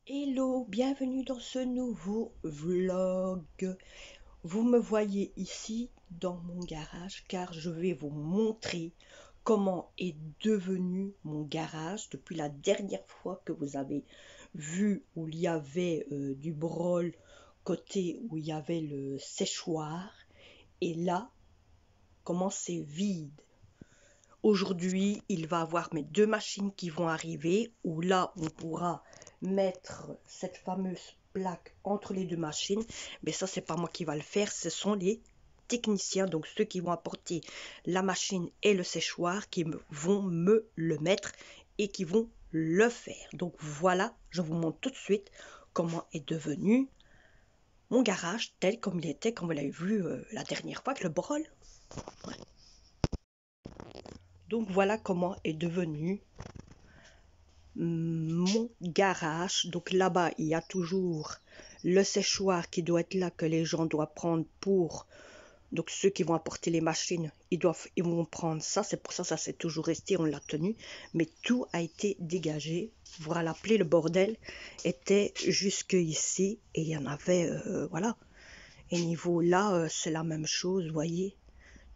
Hello, bienvenue dans ce nouveau vlog. Vous me voyez ici dans mon garage car je vais vous montrer comment est devenu mon garage depuis la dernière fois que vous avez vu où il y avait du brol côté où il y avait le séchoir et là comment c'est vide. Aujourd'hui, il va avoir mes deux machines qui vont arriver, où là, on pourra mettre cette fameuse plaque entre les deux machines. Mais ça, c'est pas moi qui va le faire, ce sont les techniciens, donc ceux qui vont apporter la machine et le séchoir, vont me le mettre et qui vont le faire. Donc voilà, je vous montre tout de suite comment est devenu mon garage tel comme il était, comme vous l'avez vu la dernière fois avec le brol. Ouais. Donc voilà comment est devenu mon garage. Donc là-bas, il y a toujours le séchoir qui doit être là, que les gens doivent prendre pour... Donc ceux qui vont apporter les machines, ils vont prendre ça. C'est pour ça que ça s'est toujours resté, on l'a tenu. Mais tout a été dégagé. Vous rappelez, le bordel était jusque ici. Et il y en avait, voilà. Et niveau là, c'est la même chose, vous voyez.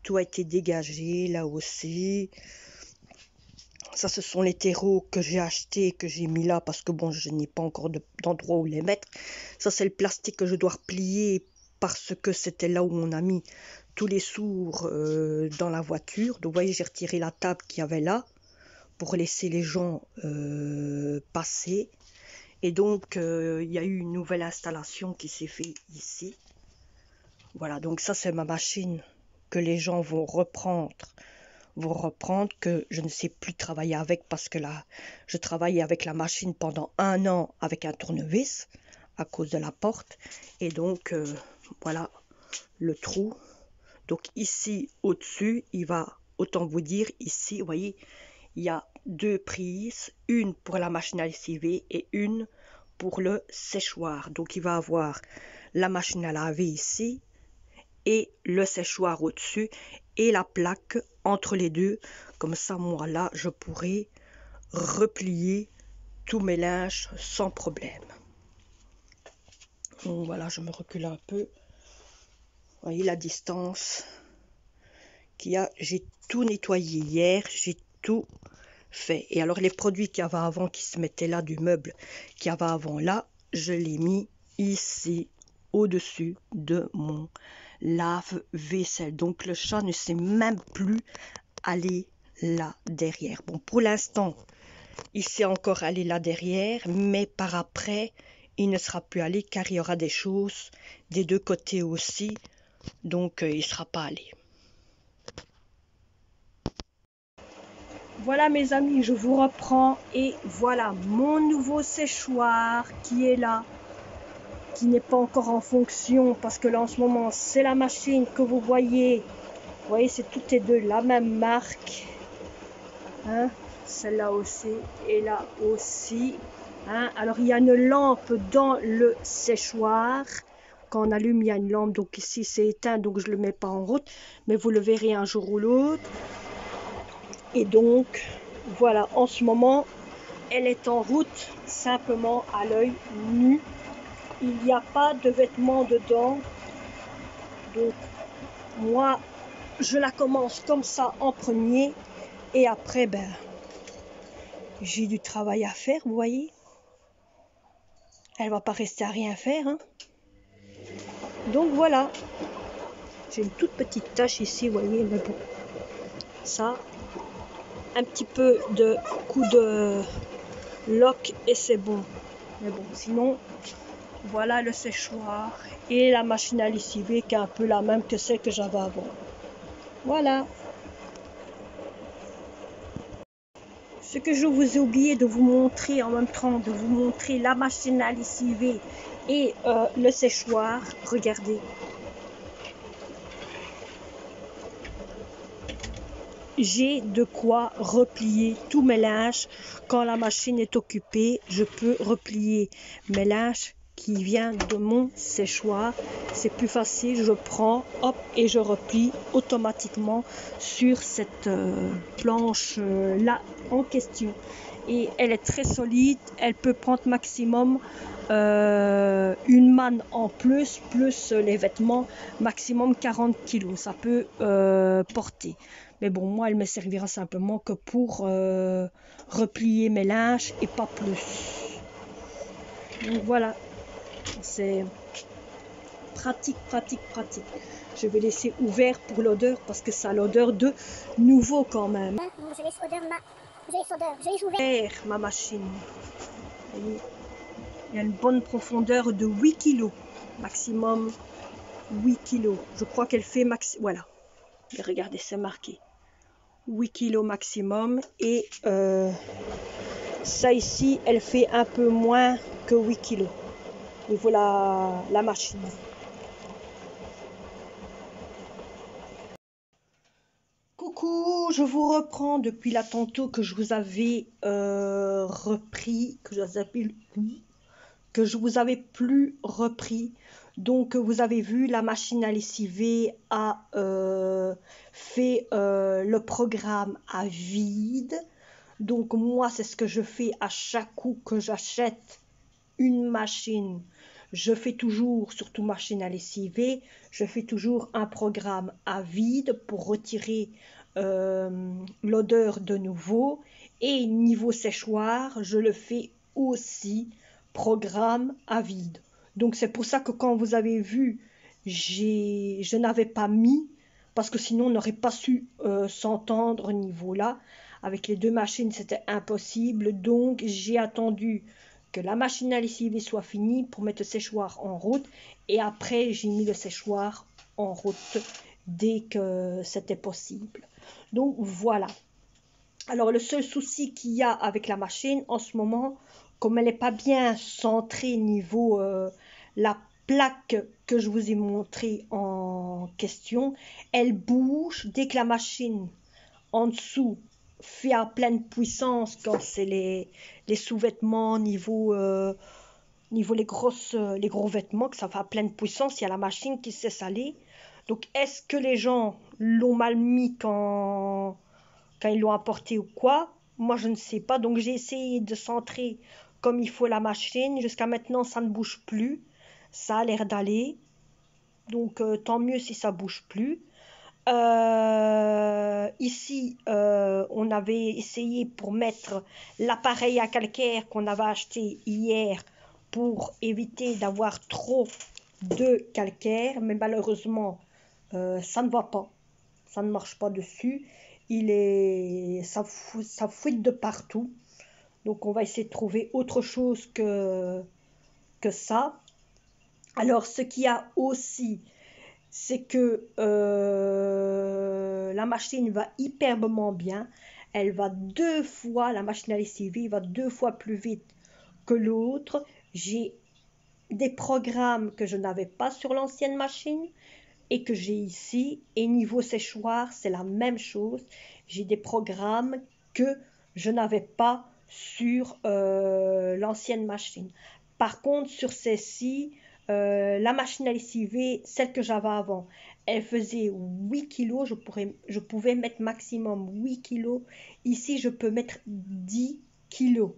Tout a été dégagé, là aussi. Ça, ce sont les terreaux que j'ai achetés, que j'ai mis là, parce que bon, je n'ai pas encore d'endroit où les mettre. Ça, c'est le plastique que je dois replier, parce que c'était là où on a mis tous les sourds dans la voiture. Donc, vous voyez, j'ai retiré la table qu'il y avait là, pour laisser les gens passer. Et donc, il y a eu une nouvelle installation qui s'est faite ici. Voilà, donc ça, c'est ma machine que les gens vont reprendre, que je ne sais plus travailler avec parce que là, je travaillais avec la machine pendant 1 an avec un tournevis à cause de la porte. Et donc, voilà le trou. Donc ici, au-dessus, il va, autant vous dire, ici, vous voyez, il y a deux prises, une pour la machine à lessiver et une pour le séchoir. Donc il va avoir la machine à laver ici et le séchoir au-dessus et la plaque entre les deux. Comme ça, moi, là, je pourrai replier tous mes linges sans problème. Donc, voilà, je me recule un peu. Vous voyez la distance qu'il y a. J'ai tout nettoyé hier, j'ai tout fait. Et alors, les produits qu'il y avait avant, qui se mettaient là, du meuble qu'il y avait avant là, je l'ai mis ici, au-dessus de mon lave-vaisselle. Donc le chat ne sait même plus aller là derrière. Bon, pour l'instant, il sait encore aller là derrière, mais par après, il ne sera plus allé car il y aura des choses des deux côtés aussi. Donc il ne sera pas allé. Voilà mes amis, je vous reprends et voilà mon nouveau séchoir qui est là, qui n'est pas encore en fonction parce que là en ce moment c'est la machine que vous voyez. Vous voyez, c'est toutes les deux la même marque. Hein, celle-là aussi et là aussi. Hein, alors il y a une lampe dans le séchoir. Quand on allume, il y a une lampe. Donc ici c'est éteint, donc je ne le mets pas en route. Mais vous le verrez un jour ou l'autre. Et donc voilà, en ce moment, elle est en route simplement à l'œil nu. Il n'y a pas de vêtements dedans. Donc moi, je la commence comme ça en premier. Et après, ben, j'ai du travail à faire, vous voyez. Elle va pas rester à rien faire. Hein. Donc voilà. J'ai une toute petite tache ici, vous voyez, mais bon. Ça, un petit peu de coup de lock et c'est bon. Mais bon, sinon, voilà le séchoir et la machine à lessiver qui est un peu la même que celle que j'avais avant. Voilà. Ce que je vous ai oublié de vous montrer en même temps, de vous montrer la machine à lessiver et le séchoir. Regardez. J'ai de quoi replier tous mes linges. Quand la machine est occupée, je peux replier mes linges qui viennent de mon séchoir. C'est plus facile, je prends, hop, et je replie automatiquement sur cette planche là en question. et elle est très solide. Elle peut prendre maximum une manne en plus, plus les vêtements, maximum 40 kilos. Ça peut porter. Mais bon, moi, elle me servira simplement que pour replier mes linges et pas plus. Donc voilà, c'est pratique, pratique, pratique. Je vais laisser ouvert pour l'odeur parce que ça a l'odeur de nouveau quand même. Je laisse odeur, je laisse ouvert. Ma machine. Il y a une bonne profondeur de 8 kg, maximum 8 kg. Je crois qu'elle fait max. Voilà. Et regardez, c'est marqué 8 kg maximum. Et ça ici, elle fait un peu moins que 8 kg. Et voilà la machine. Coucou, je vous reprends depuis là tantôt que je vous avais repris, que je vous avais plus repris. Donc vous avez vu, la machine à lessiver a fait le programme à vide. Donc moi, c'est ce que je fais à chaque coup que j'achète une machine. Je fais toujours, surtout machine à lessiver, je fais toujours un programme à vide pour retirer l'odeur de nouveau. Et niveau séchoir, je le fais aussi programme à vide. Donc c'est pour ça que quand vous avez vu, je n'avais pas mis, parce que sinon on n'aurait pas su s'entendre au niveau là. Avec les deux machines, c'était impossible. Donc j'ai attendu que la machine à lessiver soit finie pour mettre le séchoir en route. Et après, j'ai mis le séchoir en route dès que c'était possible. Donc voilà. Alors le seul souci qu'il y a avec la machine en ce moment, comme elle n'est pas bien centrée niveau la plaque que je vous ai montrée en question, elle bouge dès que la machine en dessous fait à pleine puissance, quand c'est les sous-vêtements niveau les gros vêtements, que ça fait à pleine puissance, il y a la machine qui s'est salée. Donc est-ce que les gens l'ont mal mis quand ils l'ont apporté ou quoi? Moi je ne sais pas. Donc j'ai essayé de centrer comme il faut la machine. Jusqu'à maintenant ça ne bouge plus. Ça a l'air d'aller. Donc tant mieux si ça bouge plus. Ici, on avait essayé pour mettre l'appareil à calcaire qu'on avait acheté hier pour éviter d'avoir trop de calcaire, mais malheureusement, ça ne va pas. Ça ne marche pas dessus. Ça fuite de partout. Donc, on va essayer de trouver autre chose que ça. Alors, ce qu'il y a aussi, c'est que la machine va hyperbement bien. Elle va la machine à lessiver va 2 fois plus vite que l'autre. J'ai des programmes que je n'avais pas sur l'ancienne machine et que j'ai ici. Et niveau séchoir, c'est la même chose. J'ai des programmes que je n'avais pas sur l'ancienne machine. Par contre, sur celle-ci, la machine à lessiver, celle que j'avais avant, elle faisait 8 kg. Je pouvais mettre maximum 8 kg. Ici, je peux mettre 10 kg.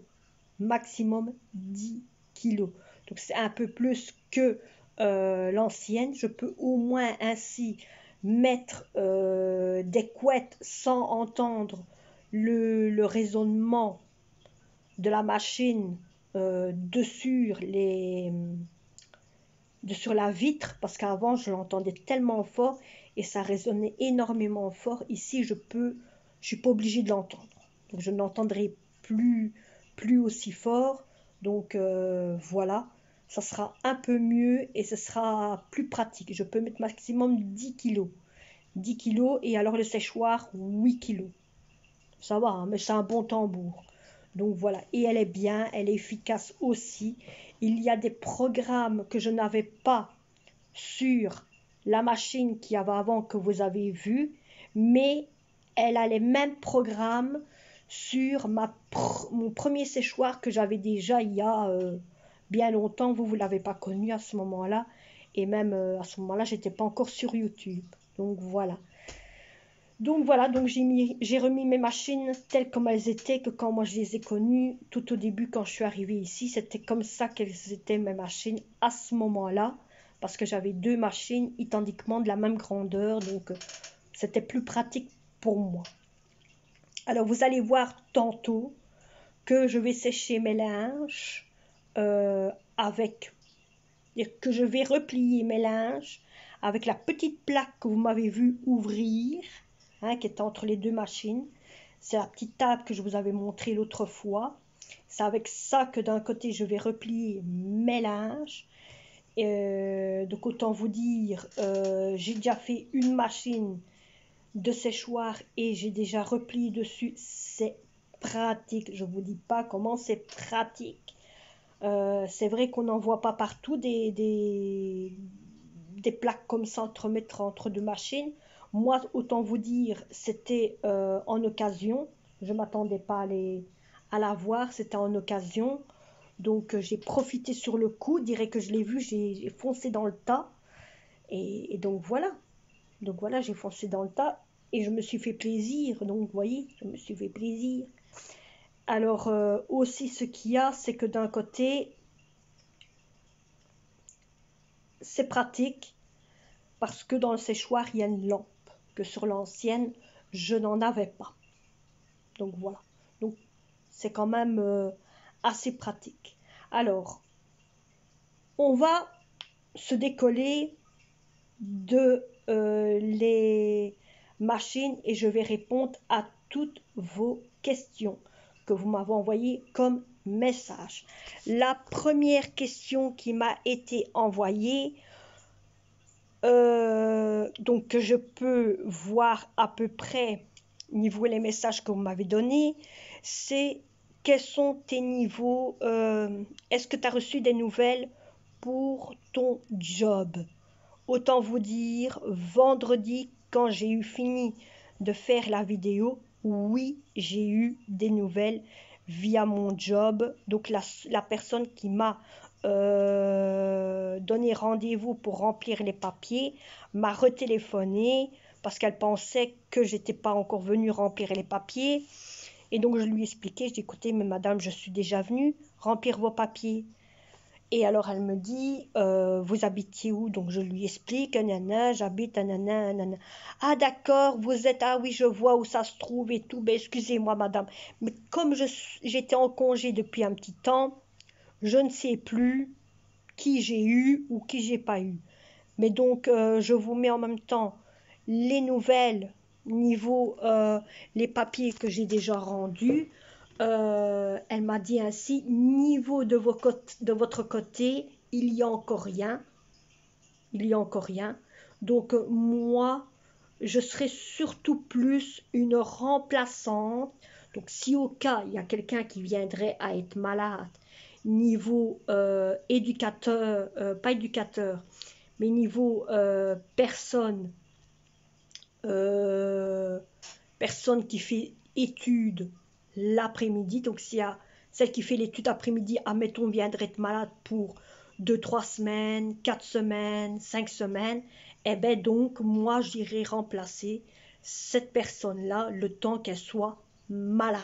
Maximum 10 kg. Donc, c'est un peu plus que l'ancienne. Je peux au moins ainsi mettre des couettes sans entendre le raisonnement de la machine sur la vitre, parce qu'avant je l'entendais tellement fort et ça résonnait énormément fort. Ici je suis pas obligée de l'entendre, donc je n'entendrai plus aussi fort. Donc voilà, ça sera un peu mieux et ce sera plus pratique. Je peux mettre maximum 10 kg. 10 kg et alors le séchoir 8 kg. Ça va, hein, mais c'est un bon tambour. Donc voilà, et elle est bien, elle est efficace aussi. Il y a des programmes que je n'avais pas sur la machine qu'il y avait avant que vous avez vu, mais elle a les mêmes programmes sur mon premier séchoir que j'avais déjà il y a bien longtemps. Vous ne l'avez pas connu à ce moment-là, et même à ce moment-là, j'étais pas encore sur YouTube. Donc voilà. Donc voilà, donc j'ai remis mes machines telles comme elles étaient, que quand moi je les ai connues, tout au début quand je suis arrivée ici, c'était comme ça qu'elles étaient mes machines à ce moment-là, parce que j'avais 2 machines identiquement de la même grandeur, donc c'était plus pratique pour moi. Alors vous allez voir tantôt que je vais sécher mes linges avec, que je vais replier mes linges avec la petite plaque que vous m'avez vu ouvrir, hein, qui est entre les 2 machines. C'est la petite table que je vous avais montrée l'autre fois. C'est avec ça que d'un côté je vais replier mes linges. Donc autant vous dire, j'ai déjà fait une machine de séchoir et j'ai déjà replié dessus. C'est pratique, je vous dis pas comment c'est pratique. C'est vrai qu'on n'en voit pas partout des plaques comme ça entremettre entre 2 machines. Moi, autant vous dire, c'était en occasion. Je ne m'attendais pas à la voir, c'était en occasion. Donc j'ai profité sur le coup, je dirais que je l'ai vu, j'ai foncé dans le tas. Et donc voilà. Donc voilà, j'ai foncé dans le tas et je me suis fait plaisir. Donc vous voyez, je me suis fait plaisir. Alors aussi ce qu'il y a, c'est que d'un côté, c'est pratique parce que dans le séchoir, il y a une lampe que sur l'ancienne, je n'en avais pas. Donc voilà. Donc c'est quand même assez pratique. Alors, on va se décoller de les machines et je vais répondre à toutes vos questions que vous m'avez envoyées comme message. La première question qui m'a été envoyée, donc que je peux voir à peu près niveau les messages que vous m'avez donnés, c'est quels sont tes niveaux, est-ce que tu as reçu des nouvelles pour ton job? Autant vous dire, vendredi, quand j'ai eu fini de faire la vidéo, oui, j'ai eu des nouvelles via mon job. Donc la personne qui m'a donné rendez-vous pour remplir les papiers m'a retéléphoné parce qu'elle pensait que j'étais pas encore venue remplir les papiers. Et donc je lui ai expliqué, je dis écoutez, mais madame, je suis déjà venue remplir vos papiers. Et alors elle me dit, vous habitiez où? Donc je lui explique, nana, j'habite à nana, nana. Ah d'accord, vous êtes, ah oui, je vois où ça se trouve et tout. Ben excusez-moi madame, mais comme j'étais en congé depuis un petit temps, je ne sais plus qui j'ai eu ou qui j'ai pas eu. Mais donc je vous mets en même temps les nouvelles niveau les papiers que j'ai déjà rendus. Elle m'a dit ainsi, niveau de votre côté, il y a encore rien. Il y a encore rien. Donc moi, je serai surtout plus une remplaçante. Donc si au cas, il y a quelqu'un qui viendrait à être malade, niveau éducateur, pas éducateur, mais niveau personne qui fait études l'après-midi. Donc s'il y a celle qui fait l'étude après-midi, admettons, viendrait être malade pour 2-3 semaines, 4 semaines, 5 semaines, et bien donc moi j'irai remplacer cette personne-là le temps qu'elle soit malade.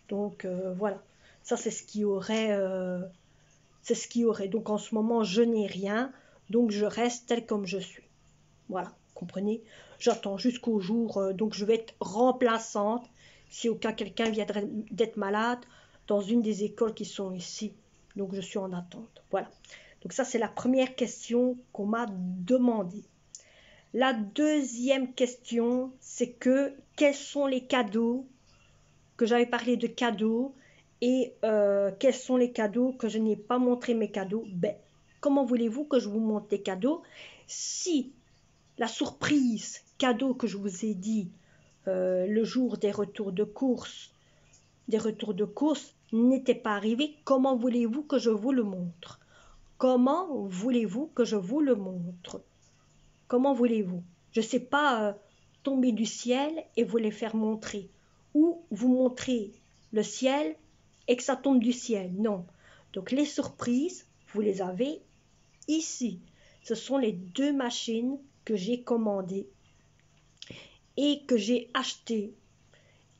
Donc voilà, ça c'est ce qui aurait, Donc en ce moment je n'ai rien, donc je reste telle comme je suis. Voilà, comprenez? J'attends jusqu'au jour, donc je vais être remplaçante si au cas quelqu'un viendrait d'être malade dans une des écoles qui sont ici. Donc je suis en attente. Voilà. Donc ça c'est la première question qu'on m'a demandé. La deuxième question, c'est que quels sont les cadeaux, que j'avais parlé de cadeaux, et quels sont les cadeaux que je n'ai pas montré mes cadeaux. Ben, comment voulez-vous que je vous montre des cadeaux si la surprise cadeau que je vous ai dit le jour des retours de course n'était pas arrivé? Comment voulez-vous que je vous le montre? Comment voulez-vous que je vous le montre? Comment voulez-vous? Je ne sais pas tomber du ciel et vous les faire montrer. Ou vous montrer le ciel et que ça tombe du ciel. Non. Donc les surprises, vous les avez ici. Ce sont les 2 machines que j'ai commandées. et que j'ai acheté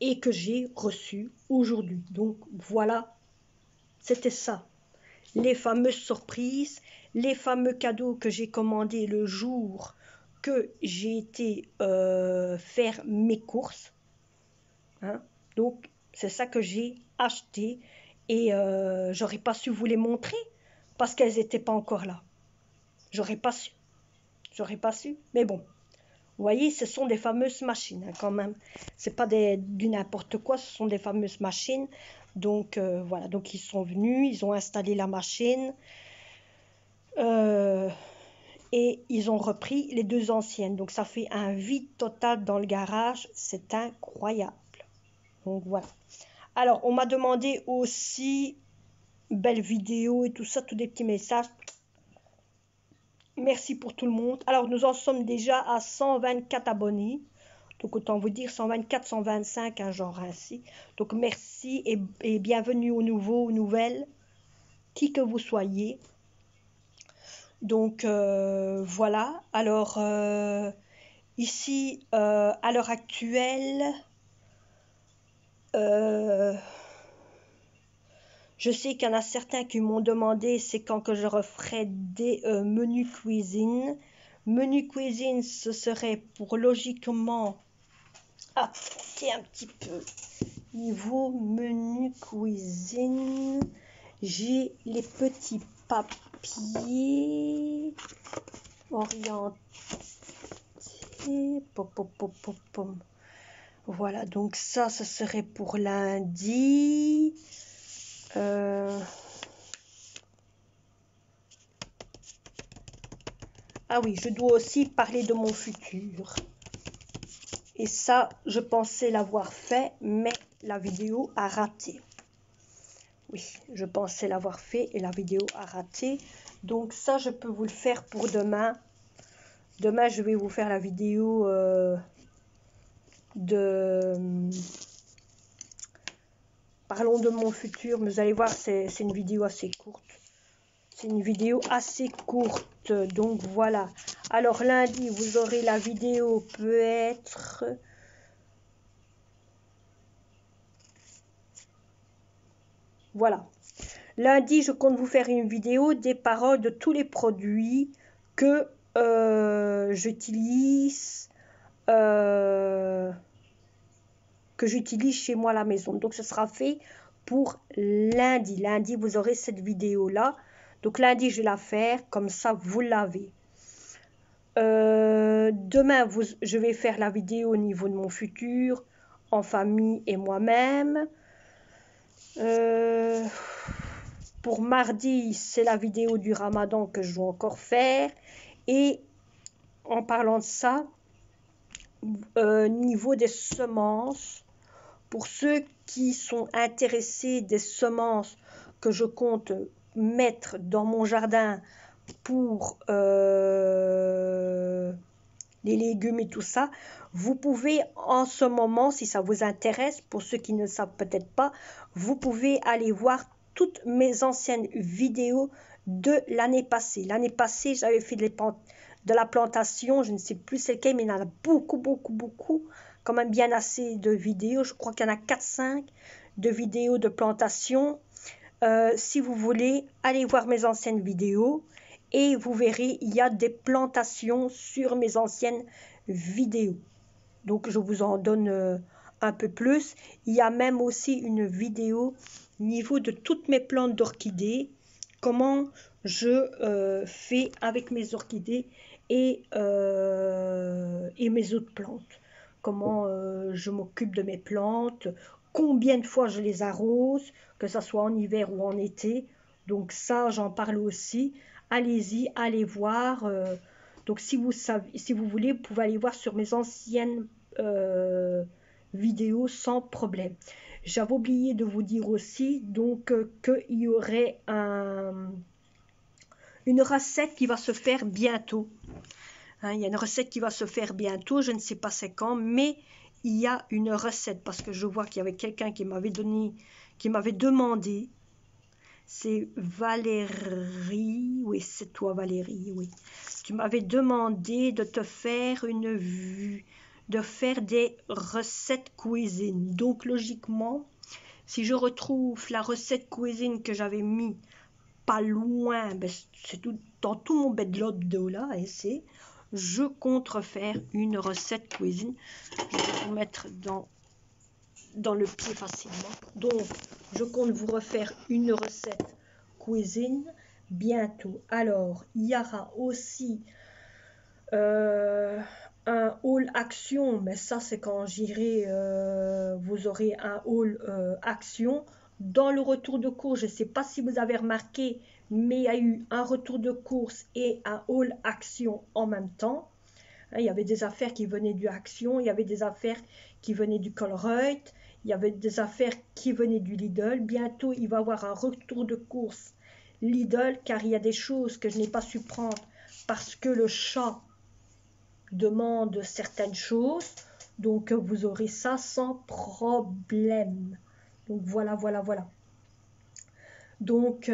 et que j'ai reçu aujourd'hui. Donc voilà, c'était ça. Les fameuses surprises, les fameux cadeaux que j'ai commandés le jour que j'ai été faire mes courses. Hein. Donc c'est ça que j'ai acheté et j'aurais pas su vous les montrer parce qu'elles n'étaient pas encore là. J'aurais pas su. J'aurais pas su. Mais bon. Vous voyez, ce sont des fameuses machines hein, quand même. C'est pas du n'importe quoi, ce sont des fameuses machines. Donc voilà, donc ils sont venus, ils ont installé la machine et ils ont repris les deux anciennes. Donc ça fait un vide total dans le garage, c'est incroyable. Donc voilà. Alors on m'a demandé aussi belle vidéo et tout ça, tous des petits messages. Merci pour tout le monde. Alors nous en sommes déjà à 124 abonnés. Donc autant vous dire 124, 125, un genre ainsi. Donc merci et bienvenue aux nouveaux, aux nouvelles, qui que vous soyez. Donc voilà. Alors ici, à l'heure actuelle, je sais qu'il y en a certains qui m'ont demandé c'est quand que je referai des menus cuisine. Menu cuisine, ce serait pour logiquement... Ah, c'est un petit peu... Niveau menu cuisine, j'ai les petits papiers orientés. Pom, pom, pom, pom, pom. Voilà, donc ça, ce serait pour lundi. Ah oui, je dois aussi parler de mon futur. Et ça, je pensais l'avoir fait, mais la vidéo a raté. Oui, je pensais l'avoir fait et la vidéo a raté. Donc ça, je peux vous le faire pour demain. Demain, je vais vous faire la vidéo Parlons de mon futur. Vous allez voir, c'est une vidéo assez courte. C'est une vidéo assez courte. Donc voilà. Alors lundi, vous aurez la vidéo peut-être... Voilà. Lundi, je compte vous faire une vidéo des paroles de tous les produits que j'utilise chez moi à la maison. Donc, ce sera fait pour lundi. Lundi, vous aurez cette vidéo-là. Donc, lundi, je vais la faire. Comme ça, vous l'avez. Demain, je vais faire la vidéo au niveau de mon futur, en famille et moi-même. Pour mardi, c'est la vidéo du Ramadan que je dois encore faire. Et en parlant de ça, niveau des semences, pour ceux qui sont intéressés des semences que je compte mettre dans mon jardin pour les légumes et tout ça, vous pouvez en ce moment, si ça vous intéresse, pour ceux qui ne savent peut-être pas, vous pouvez aller voir toutes mes anciennes vidéos de l'année passée. L'année passée, j'avais fait de la plantation, je ne sais plus c'est lequel, mais il y en a beaucoup, quand même bien assez de vidéos. Je crois qu'il y en a 4-5 de vidéos de plantation. Si vous voulez, allez voir mes anciennes vidéos et vous verrez, il y a des plantations sur mes anciennes vidéos. Donc, je vous en donne un peu plus. Il y a même aussi une vidéo au niveau de toutes mes plantes d'orchidées, comment je fais avec mes orchidées et mes autres plantes. Comment je m'occupe de mes plantes, combien de fois je les arrose, que ce soit en hiver ou en été. Donc ça, j'en parle aussi. Allez-y, allez voir. Donc si vous voulez, vous pouvez aller voir sur mes anciennes vidéos sans problème. J'avais oublié de vous dire aussi donc qu'il y aurait une recette qui va se faire bientôt. Hein, il y a une recette qui va se faire bientôt, je ne sais pas c'est quand, mais il y a une recette parce que je vois qu'il y avait quelqu'un qui m'avait demandé. C'est Valérie, oui, c'est toi Valérie, oui. Tu m'avais demandé de te faire une de faire des recettes cuisine. Donc logiquement, si je retrouve la recette cuisine que j'avais mis pas loin, ben, c'est tout, dans tout mon bedload là, et c'est, je compte refaire une recette cuisine. Je vais vous mettre dans le pied facilement. Donc, je compte vous refaire une recette cuisine bientôt. Alors, il y aura aussi un haul action, mais ça c'est quand j'irai, vous aurez un haul action. Dans le retour de course, je ne sais pas si vous avez remarqué, mais il y a eu un retour de course et un haul action en même temps. Il y avait des affaires qui venaient du Action, il y avait des affaires qui venaient du Colruyt, il y avait des affaires qui venaient du Lidl. Bientôt, il va y avoir un retour de course Lidl, car il y a des choses que je n'ai pas su prendre parce que le chat demande certaines choses. Donc, vous aurez ça sans problème. Donc, voilà, voilà, voilà. Donc,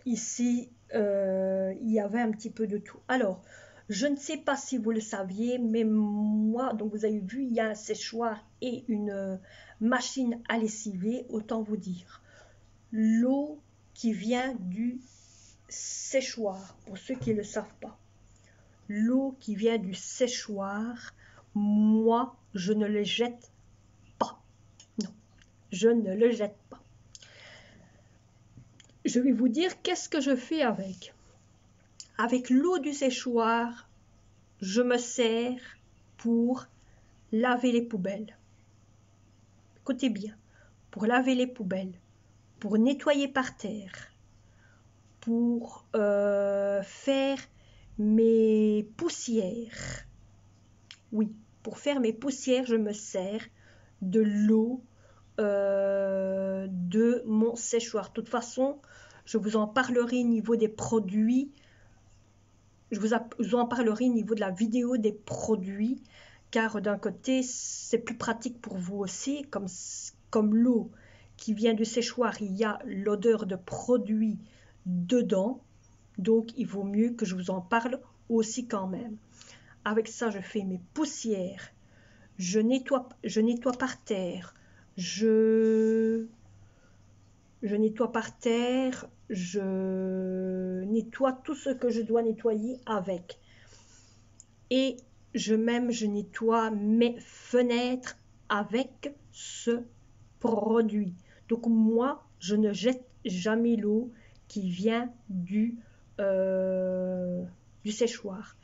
ici, il y avait un petit peu de tout. Alors, je ne sais pas si vous le saviez, mais moi, donc vous avez vu, il y a un séchoir et une machine à lessiver. Autant vous dire, l'eau qui vient du séchoir, pour ceux qui ne le savent pas, l'eau qui vient du séchoir, moi, je ne le jette pas. Non, je ne le jette pas. Je vais vous dire qu'est-ce que je fais avec. Avec l'eau du séchoir, je me sers pour laver les poubelles. Écoutez bien, pour laver les poubelles, pour nettoyer par terre, pour faire mes poussières. Oui, pour faire mes poussières, je me sers de l'eau de mon séchoir. De toute façon, je vous en parlerai au niveau des produits. Je vous en parlerai au niveau de la vidéo des produits, car d'un côté, c'est plus pratique pour vous aussi, comme l'eau qui vient du séchoir, il y a l'odeur de produits dedans, donc il vaut mieux que je vous en parle aussi quand même. Avec ça, je fais mes poussières, je nettoie par terre, je nettoie par terre, je nettoie tout ce que je dois nettoyer avec. Et je nettoie mes fenêtres avec ce produit. Donc moi, je ne jette jamais l'eau qui vient du séchoir.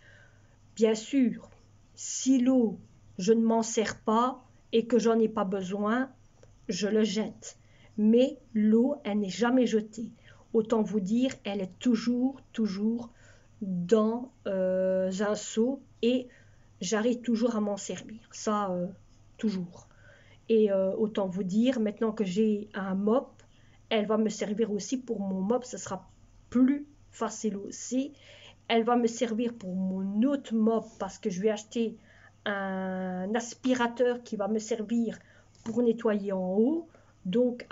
Bien sûr, si l'eau, je ne m'en sers pas et que j'en ai pas besoin, je le jette. Mais l'eau, elle n'est jamais jetée. Autant vous dire, elle est toujours dans un seau et j'arrive toujours à m'en servir. Ça, toujours. Et autant vous dire, maintenant que j'ai un mop, elle va me servir aussi pour mon mop. Ce sera plus facile aussi. Elle va me servir pour mon autre mop parce que je vais acheter un aspirateur qui va me servir pour nettoyer en haut. Donc,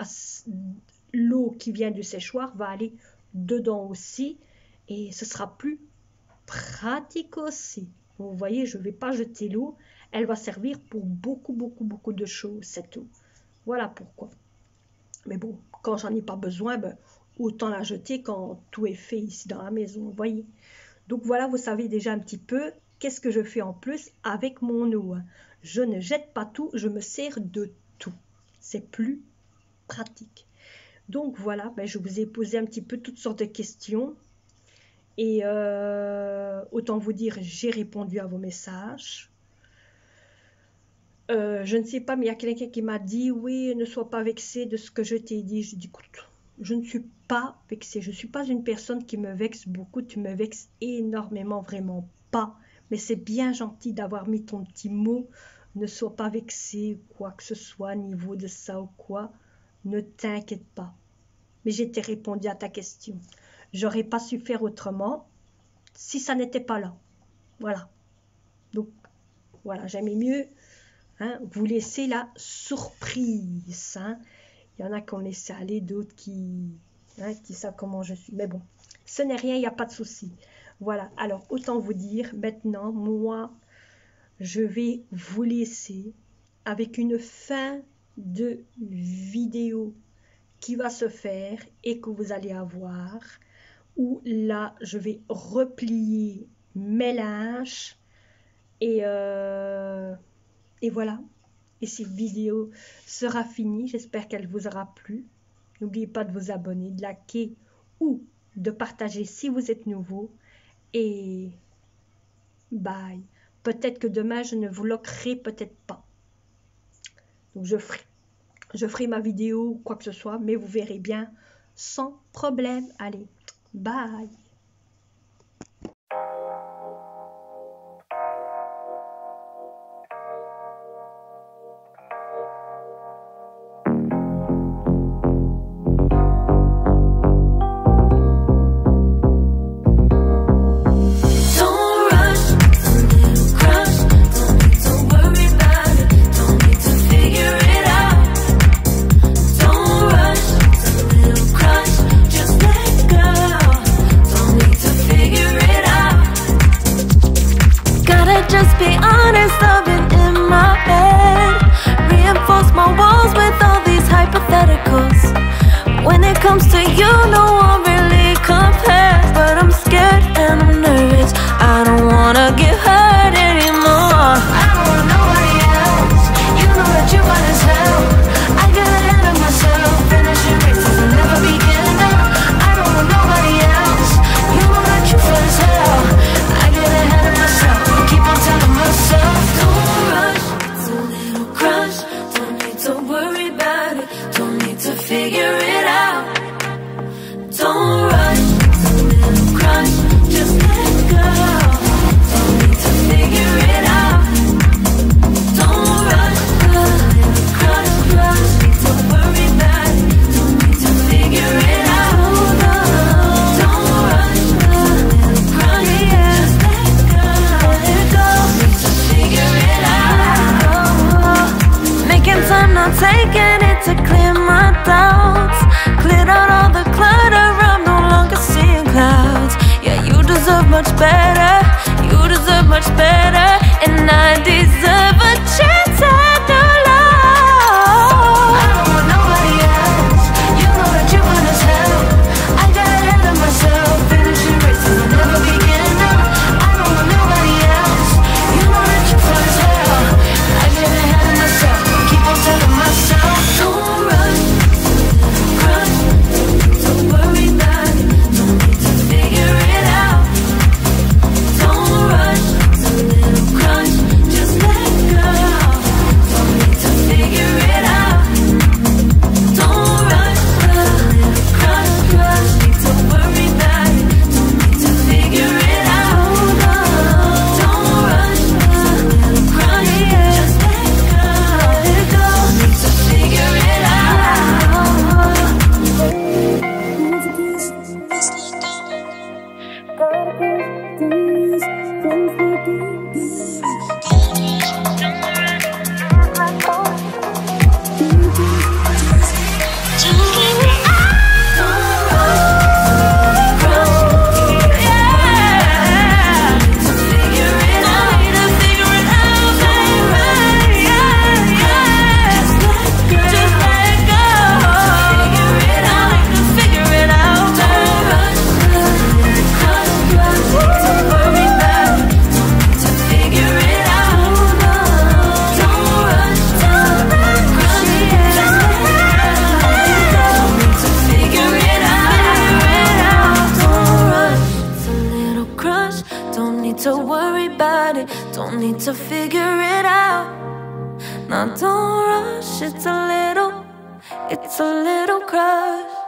l'eau qui vient du séchoir va aller dedans aussi et ce sera plus pratique aussi. Vous voyez, je ne vais pas jeter l'eau. Elle va servir pour beaucoup de choses, cette eau. Voilà pourquoi. Mais bon, quand j'en ai pas besoin, ben, autant la jeter quand tout est fait ici dans la maison, vous voyez. Donc voilà, vous savez déjà un petit peu qu'est-ce que je fais en plus avec mon eau. Je ne jette pas tout, je me sers de tout. C'est plus pratique. Donc voilà, ben, je vous ai posé un petit peu toutes sortes de questions. Et autant vous dire, j'ai répondu à vos messages. Je ne sais pas, mais il y a quelqu'un qui m'a dit, oui, ne sois pas vexé de ce que je t'ai dit. Je dis, écoute, je ne suis pas vexée. Je ne suis pas une personne qui me vexe beaucoup. Tu me vexes énormément, vraiment pas. Mais c'est bien gentil d'avoir mis ton petit mot. Ne sois pas vexé, quoi que ce soit, niveau de ça ou quoi. Ne t'inquiète pas. Mais j'ai répondu à ta question. J'aurais pas su faire autrement si ça n'était pas là. Voilà. Donc, voilà, j'aimais mieux vous laisser la surprise. Il y en a qui ont laissé aller, d'autres qui savent comment je suis. Mais bon, ce n'est rien, il n'y a pas de souci. Voilà, alors autant vous dire, maintenant, moi, je vais vous laisser avec une fin de vidéo qui va se faire et que vous allez avoir, où là je vais replier mes linges et voilà. Et cette vidéo sera finie. J'espère qu'elle vous aura plu. N'oubliez pas de vous abonner, de liker ou de partager si vous êtes nouveau. Et bye. Peut-être que demain je ne vous lockerai, peut-être pas. Donc je ferai ma vidéo ou quoi que ce soit, mais vous verrez bien sans problème. Allez, bye. Just be honest, I've been in my head. Reinforce my walls with all these hypotheticals. When it comes to you, no one really compares. But I'm scared and I'm nervous. I don't wanna get hurt anymore. I don't want nobody else. You know that you want as hell. I get ahead of myself. Finishing races and never begin up. I don't want nobody else. You know that you feel as hell. I get ahead of myself. Keep on telling myself, don't rush, it's a little crush. Don't need to worry about it, don't need to figure it out. Don't rush, it's a little crush. Just let go, don't need to figure it out. Don't rush, a little crush. Don't need to worry about it, don't need to figure it out. Don't rush, a little crush. Just let go. Making time, not taking it to clear my doubts. Cleared out all the clutter, I'm no longer seeing clouds. Yeah, you deserve much better. You deserve much better. And I deserve a chance at new love. I don't want nobody else. You know that you want as hell. I got ahead of myself. Finishing races and never begin up. I don't want nobody else. You know that you feel as hell. I get ahead of myself. Keep on telling myself, don't rush, crush. Don't worry about it, don't need to figure it out. Don't rush, it's a little crush. Just let go, don't need to figure it out. Don't rush, a little crush. Need to worry about it, don't need to figure it out. Don't rush, a little crush. Just let go, need to figure it out. To worry about it, don't need to figure it out. Now don't rush, it's a little crush.